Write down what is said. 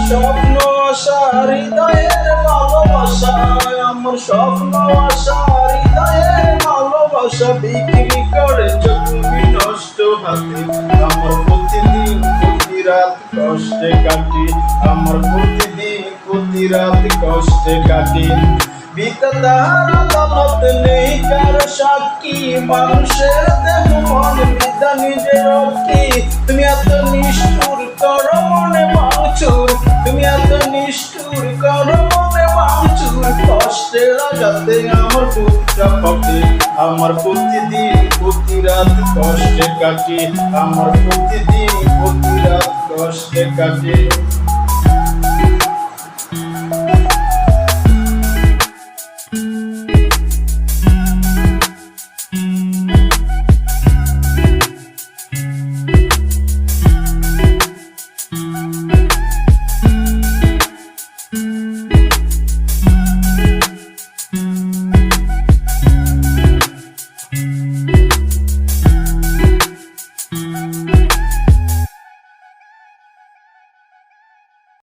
স্বপ্ন আশা হৃদয়ের ভালোবাসা, আমার স্বপ্ন আশা হৃদয়ের ভালোবাসা বিক্রি করেছ তুমি নষ্ট হাতে। আমার প্রতিদিন প্রতি রাত কষ্টে কাটি, আমার প্রতিদিন প্রতি রাত কষ্টে কাটি। বিধাতার আদালত নেই কারো সাক্ষী, মানুষের দেহ মন বিধা নিজের রক্ষী। তুমি এত নিষ্ঠুর করো মনে ভাঙচুর, তুমি এত নিষ্ঠুর করো মনে ভাঙচুর। কষ্টের আঘাতে আমার বুকটা ফাটে, আমার প্রতিদিন প্রতি রাত কষ্টে কাটি, আমার প্রতিদিন প্রতি রাত কষ্টে কাটি।